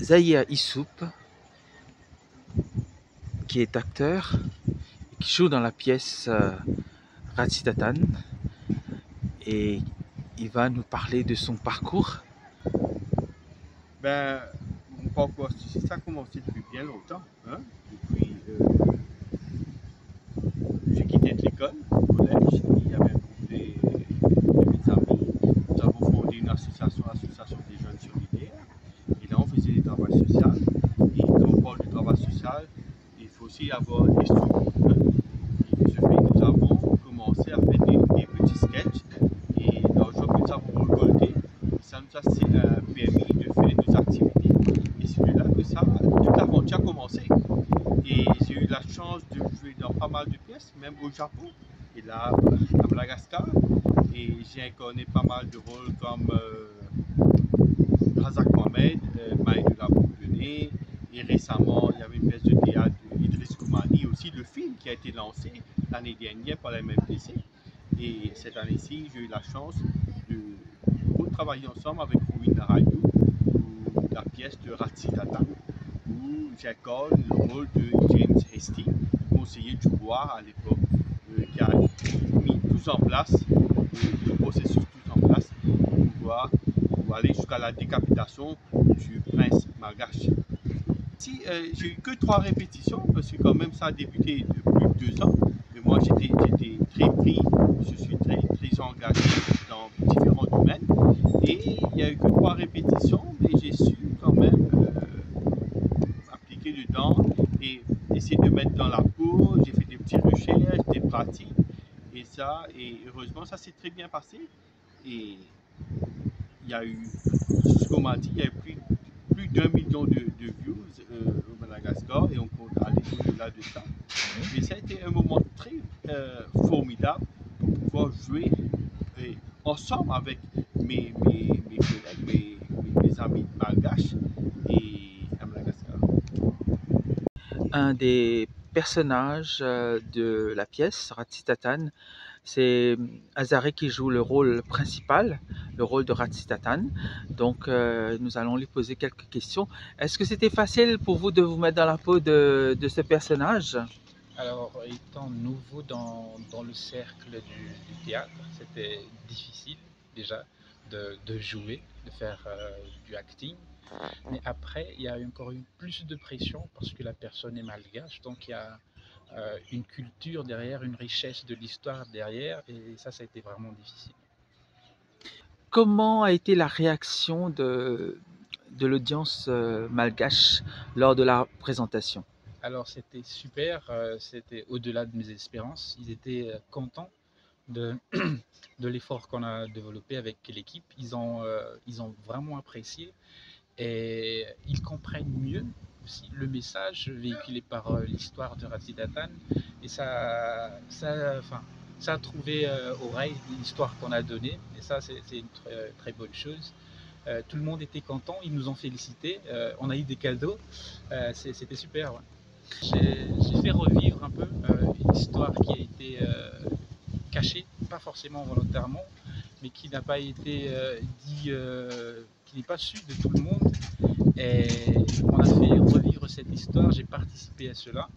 Zahir Issouf, qui est acteur, qui joue dans la pièce Ratsitatan, et il va nous parler de son parcours. Ben, mon parcours artistique, ça a commencé depuis bien longtemps. Hein? Depuis, j'ai quitté l'école, le collège, il y avait un groupe de mes amis. Nous avons fondé une association des jeunes solidaires. Et là, on faisait du travail social. Et quand on parle du travail social, il faut aussi avoir des structures. Hein? Et de ce fait, nous avons commencé à faire des petits sketchs. Et l'argent que nous avons récolté, ça nous a permis de faire des activités. Et c'est de là que toute l'aventure a commencé. Et j'ai eu la chance de jouer dans pas mal de pièces, même au Japon et là à Madagascar. Et j'ai incarné pas mal de rôles comme Razak Mohamed, Maï de la Bourgogne. Et récemment, il y avait une pièce de théâtre d'Idriss Koumani, aussi le film qui a été lancé l'année dernière par la MFDC. Et cette année-ci, j'ai eu la chance de travailler ensemble avec Rouine Narayou pour la pièce de Ratsitatan, où j'incarne le rôle de James Hasty, conseiller du roi à l'époque, qui a mis tout en place, le processus tout en place pour aller jusqu'à la décapitation du prince Malgache. Si, j'ai eu que 3 répétitions, parce que quand même ça a débuté depuis 2 ans, mais moi j'étais très pris, je suis très engagé dans différents domaines, et il n'y a eu que 3 répétitions, mais j'ai su quand même appliquer dedans et essayer de mettre dans la peau. J'ai fait des petites recherches, des pratiques, et heureusement ça s'est très bien passé. Et il y a eu, jusqu'au mardi, il y a eu plus d'1 million de views au Madagascar, et on compte aller au-delà de ça. Mais ça a été un moment très formidable pour pouvoir jouer ensemble avec mes collègues, mes amis malgaches et à Madagascar. Un des personnages de la pièce Ratsitatan, c'est Azaré qui joue le rôle principal, le rôle de Ratsitatan. Donc nous allons lui poser quelques questions. Est-ce que c'était facile pour vous de vous mettre dans la peau de ce personnage? Alors, étant nouveau dans le cercle du théâtre, c'était difficile déjà de jouer, de faire du acting. Mais après, il y a encore eu plus de pression parce que la personne est malgache, donc il y a une culture derrière, une richesse de l'histoire derrière, et ça a été vraiment difficile. Comment a été la réaction de l'audience malgache lors de la présentation? Alors, c'était super, c'était au-delà de mes espérances. Ils étaient contents de, de l'effort qu'on a développé avec l'équipe. Ils ont vraiment apprécié et ils comprennent mieux aussi le message véhiculé par l'histoire de Ratsitatan. Et ça a trouvé oreille l'histoire qu'on a donnée. Et ça, c'est une très bonne chose. Tout le monde était content, ils nous ont félicités, on a eu des cadeaux, c'était super. Ouais. J'ai fait revivre un peu une histoire qui a été cachée, pas forcément volontairement, mais qui n'a pas été dit, qui n'est pas su de tout le monde. Et on a fait revivre cette histoire, j'ai participé à cela.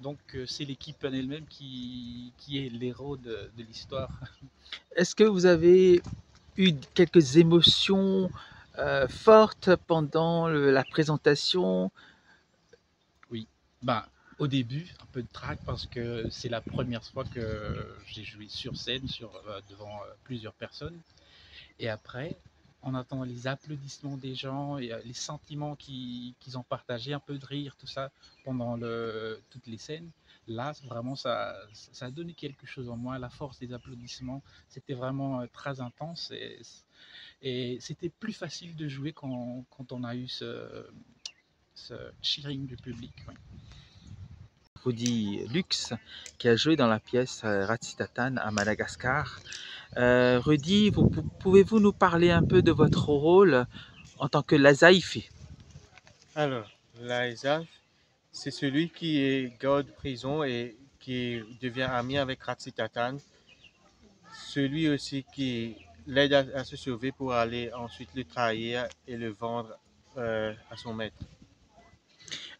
Donc c'est l'équipe en elle-même qui est l'héros de l'histoire. Est-ce que vous avez eu quelques émotions fortes pendant la présentation? Oui, bah, au début, un peu de trac parce que c'est la première fois que j'ai joué sur scène devant plusieurs personnes. Et après, en attendant les applaudissements des gens et les sentiments qu'ils ont partagés, un peu de rire, tout ça, pendant toutes les scènes, là, vraiment, ça a donné quelque chose en moi. La force des applaudissements, c'était vraiment très intense et c'était plus facile de jouer quand on a eu ce cheering du public. Ouais. Rudy Lux, qui a joué dans la pièce Ratsitatan à Madagascar. Rudy, pouvez-vous nous parler un peu de votre rôle en tant que Lazaïfi? Alors, l'Aïsage, c'est celui qui est garde prison et qui devient ami avec Ratsitatan. Celui aussi qui l'aide à se sauver pour aller ensuite le trahir et le vendre à son maître.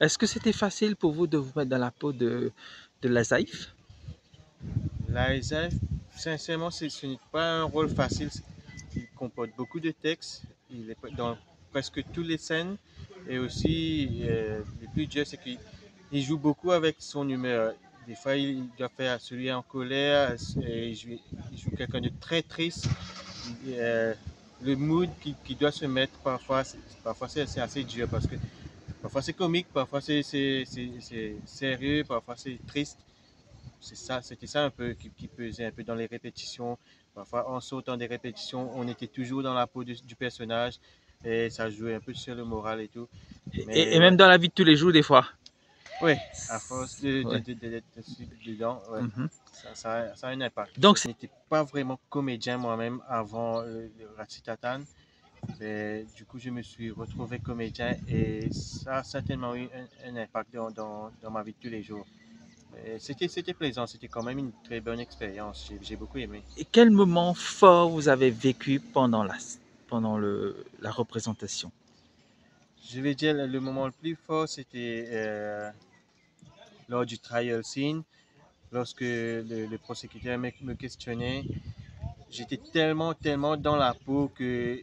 Est-ce que c'était facile pour vous de vous mettre dans la peau de l'Azaïf? L'ASF, sincèrement, ce n'est pas un rôle facile. Il comporte beaucoup de textes. Il est dans presque toutes les scènes. Et aussi, le plus dur, c'est qu'il joue beaucoup avec son humeur. Des fois, il doit faire celui en colère, et il joue quelqu'un de très triste. Le mood qui doit se mettre, parfois c'est assez dur parce que parfois c'est comique, parfois c'est sérieux, parfois c'est triste. C'était ça un peu qui pesait un peu dans les répétitions. Parfois, en sautant des répétitions, on était toujours dans la peau du personnage et ça jouait un peu sur le moral et tout. Et Mais même ouais, dans la vie de tous les jours, des fois? ouais, à force Ouais. d'être dedans, ouais, Mhm. ça a un impact. Donc, Je n'étais pas vraiment comédien moi-même avant le Ratitatan, mais du coup, je me suis retrouvé comédien et ça a certainement eu un impact dans ma vie de tous les jours. C'était plaisant, c'était quand même une très bonne expérience. J'ai beaucoup aimé. et quel moment fort vous avez vécu pendant la représentation? Je vais dire le moment le plus fort, c'était lors du trial scene, lorsque le prosécuteur me questionnait. J'étais tellement dans la peau que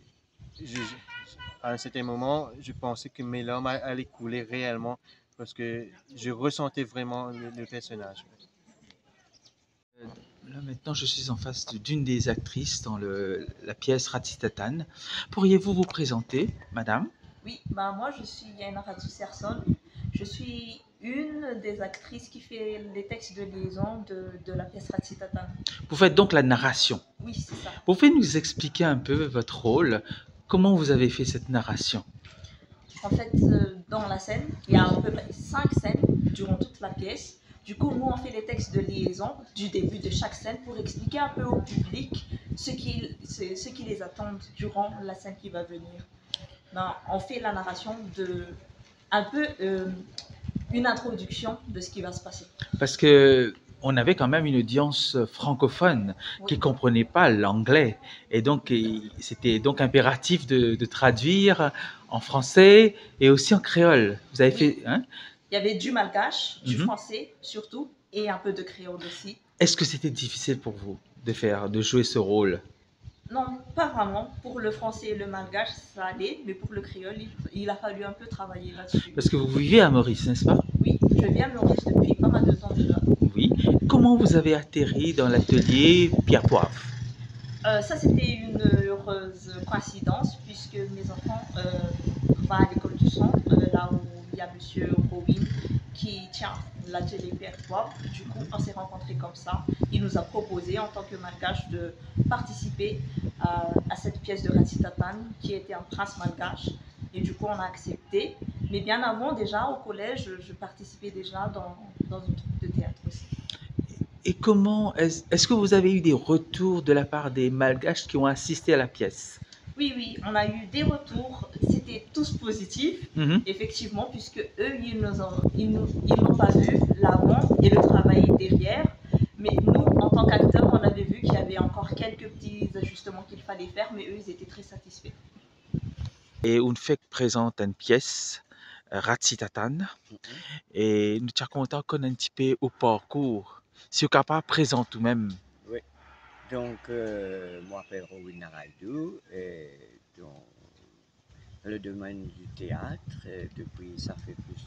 à un certain moment, je pensais que mes larmes allaient couler réellement parce que je ressentais vraiment le personnage. Là maintenant, je suis en face d'une des actrices dans la pièce Ratitatan. Pourriez-vous vous présenter, madame? Oui, bah moi je suis Yaina Fatou Serson. Je suis une des actrices qui fait les textes de liaison de la pièce Ratitatan. Vous faites donc la narration. Oui, c'est ça. Vous pouvez nous expliquer un peu votre rôle? Comment vous avez fait cette narration? En fait, dans la scène, il y a à peu près 5 scènes durant toute la pièce. Du coup, nous, on fait les textes de liaison du début de chaque scène pour expliquer un peu au public ce qui les attend durant la scène qui va venir. Ben, on fait la narration de un peu une introduction de ce qui va se passer. Parce que on avait quand même une audience francophone qui Oui. comprenait pas l'anglais. Et donc, c'était donc impératif de traduire en français et aussi en créole. Vous avez Oui. fait, hein? Il y avait du malgache, du Mhm. français surtout, et un peu de créole aussi. Est-ce que c'était difficile pour vous de jouer ce rôle? Non, pas vraiment. Pour le français et le malgache, ça allait, mais pour le créole, il a fallu un peu travailler là-dessus. Parce que vous vivez à Maurice, n'est-ce pas? Oui, je viens à Maurice depuis pas mal de temps déjà. Oui. Comment vous avez atterri dans l'atelier Pierre Poivre? Ça, c'était une heureuse coïncidence puisque mes enfants vont à l'école du centre, là où il y a Monsieur Robin qui tient l'atelier Pierre Poivre. Du coup, on s'est rencontrés comme ça. Il nous a proposé en tant que malgache de participer à cette pièce de Ratitatan qui était un prince malgache. Et du coup, on a accepté. Mais bien avant, déjà, au collège, je participais déjà dans une troupe de théâtre aussi. Et comment est-ce que vous avez eu des retours de la part des Malgaches qui ont assisté à la pièce? Oui, oui, on a eu des retours, c'était tous positifs, Mhm. effectivement, puisque eux, ils n'ont pas vu l'avant et le travail derrière. Mais nous, en tant qu'acteurs, on avait vu qu'il y avait encore quelques petits ajustements qu'il fallait faire, mais eux, ils étaient très satisfaits. Et on fait présente une pièce, Ratsitatan, et nous sommes contents qu'on ait un petit peu au parcours. Si vous êtes capable, présent tout de même. Oui, donc moi, je m'appelle Robin Naraldou, et dans le domaine du théâtre, depuis ça fait plus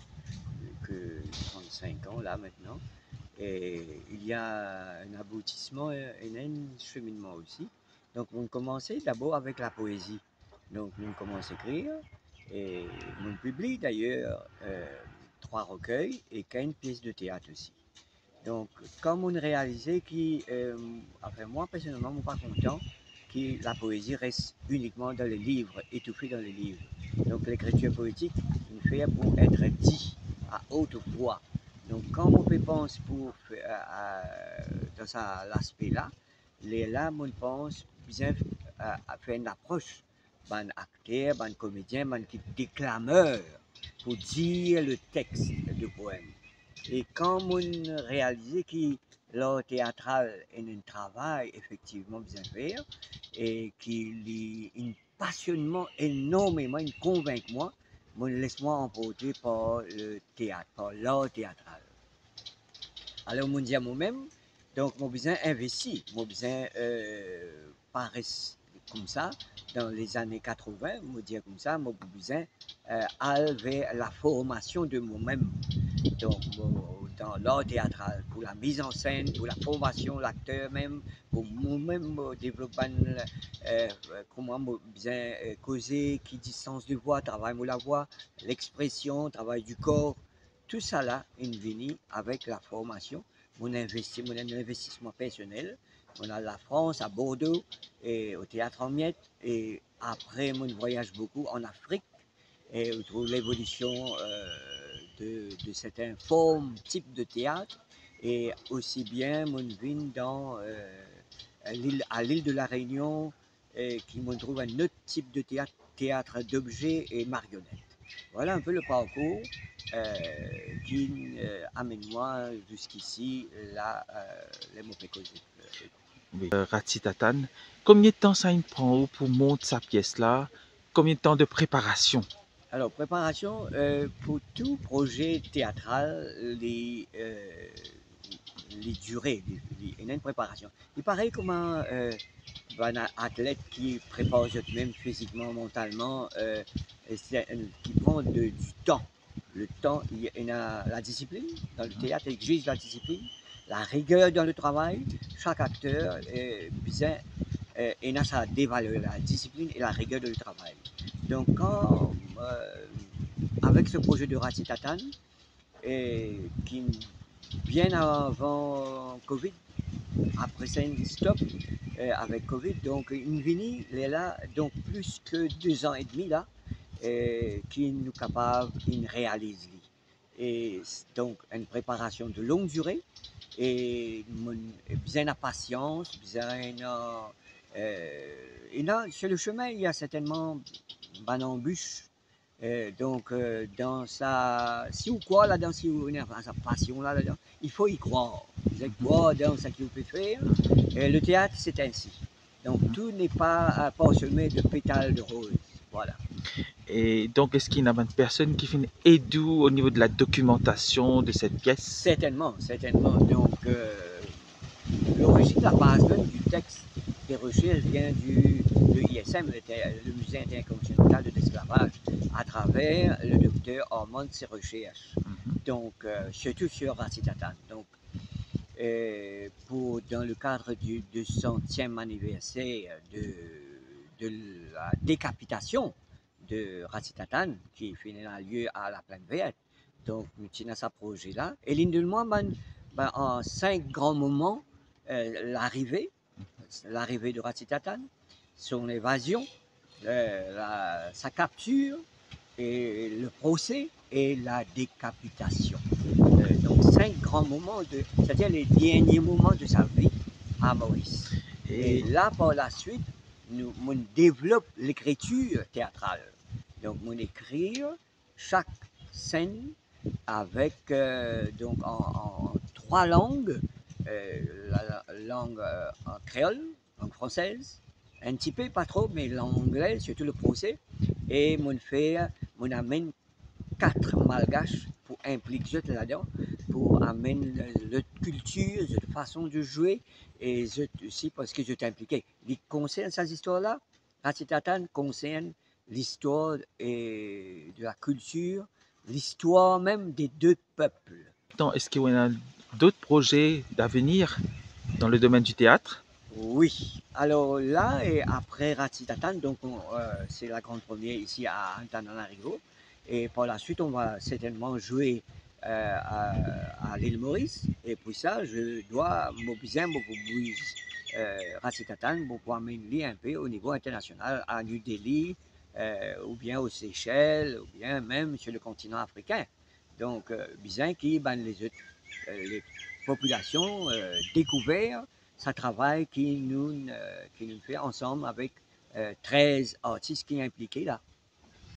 que 35 ans là maintenant. Et il y a un aboutissement et un cheminement aussi. Donc, on commençait d'abord avec la poésie. Donc, on commence à écrire et on publie d'ailleurs 3 recueils et 15 pièces de théâtre aussi. Donc, comme on réalisait enfin moi personnellement, je ne suis pas content que la poésie reste uniquement dans les livres, étouffée dans les livres. Donc, l'écriture poétique, une fait pour être dit à haute voix. Donc, quand on pense dans l'aspect-là, là, on pense bien à faire une approche, un acteur, un comédien, un déclameur, pour dire le texte du poème. Et quand on réalise que l'art théâtral est un travail effectivement bien fait et qu'il y a un passionnement énormément, il convainc moi laisse-moi emporter par le théâtre, par l'art théâtral. Alors, mon dis à moi-même, donc, mon besoin investi, mon besoin paraît comme ça, dans les années 80, mon dire comme ça, mon besoin aller vers la formation de moi-même. Donc, dans l'art théâtral, pour la mise en scène, pour la formation, l'acteur même, pour moi-même développer comment bien causer, qui distance de voix, travail sur la voix, l'expression, travail du corps, tout ça là, est venu avec la formation, mon investissement personnel. On a la France, à Bordeaux, et au théâtre en Miettes, et après, mon voyage beaucoup en Afrique, et on trouve l'évolution de certaines formes, types de théâtre, et aussi bien mon vin dans à l'île de la Réunion, qui me trouve un autre type de théâtre, théâtre d'objets et marionnettes. Voilà un peu le parcours qui amène moi jusqu'ici, là, les mots pécosés. Oui. Ratsitatan, combien de temps ça il prend pour monter sa pièce-là? Combien de temps de préparation? Alors, préparation pour tout projet théâtral, les durées, il y a une préparation. Il paraît comme un athlète qui prépare même physiquement, mentalement, qui prend du temps. Le temps, il y a la discipline, dans le théâtre exige la discipline, la rigueur dans le travail. Chaque acteur besoin et là, ça dévalue la discipline et la rigueur du travail. Donc, avec ce projet de Ratsitatan, qui bien avant Covid, après ça, il stop avec Covid, donc une vini, il est là, donc plus que 2 ans et demi là, qui nous capable, il réalise. Et donc, une préparation de longue durée, et bien la patience, bien et là, sur le chemin, il y a certainement une embûche. Donc, dans sa, si vous croyez là-dedans, si vous avez sa passion là-dedans, il faut y croire. Vous allez croire dans ce que vous pouvez faire. Et le théâtre, c'est ainsi. Donc, tout n'est pas parsemé de pétales de rose. Voilà. Et donc, est-ce qu'il y a une personne qui fait aider au niveau de la documentation de cette pièce? Certainement, certainement. Donc, l'origine, la base même du texte des recherches vient de l'ISM, le Musée intercontinental de l'esclavage, à travers le docteur Armand de ses recherches. Donc, surtout sur Ratsitatan. Donc, dans le cadre du 200e anniversaire de la décapitation de Ratsitatan, qui a lieu à la Plaine Verte. Donc, nous tenons ce projet-là. Et l'une de moi, en 5 grands moments, l'arrivée de Ratsitatan, son évasion, sa capture, et le procès et la décapitation. Donc 5 grands moments, c'est-à-dire les derniers moments de sa vie à Maurice. Et là, par la suite, on développe l'écriture théâtrale. Donc, on écrit chaque scène avec, donc en 3 langues, la langue en créole, langue française, un petit peu, pas trop, mais l'anglais, surtout le procès, et on amène 4 malgaches pour impliquer là-dedans, pour amener notre culture, notre façon de jouer, et aussi parce que je t'ai impliqué. Il concerne ces histoires-là, Ratsitatan concerne l'histoire de la culture, l'histoire même des 2 peuples. Est-ce qu'il y a d'autres projets d'avenir dans le domaine du théâtre? Oui, alors là, et après Ratsitatan, donc c'est la grande première ici à Antananarivo, et par la suite, on va certainement jouer à l'île Maurice, et pour ça, je dois mobiliser Ratsitatan pour pouvoir m'amener un peu au niveau international, à New Delhi, ou bien aux Seychelles, ou bien même sur le continent africain. Donc, bien qui les populations découvertes ça travail qui nous fait ensemble avec 13 artistes qui sont impliqués là.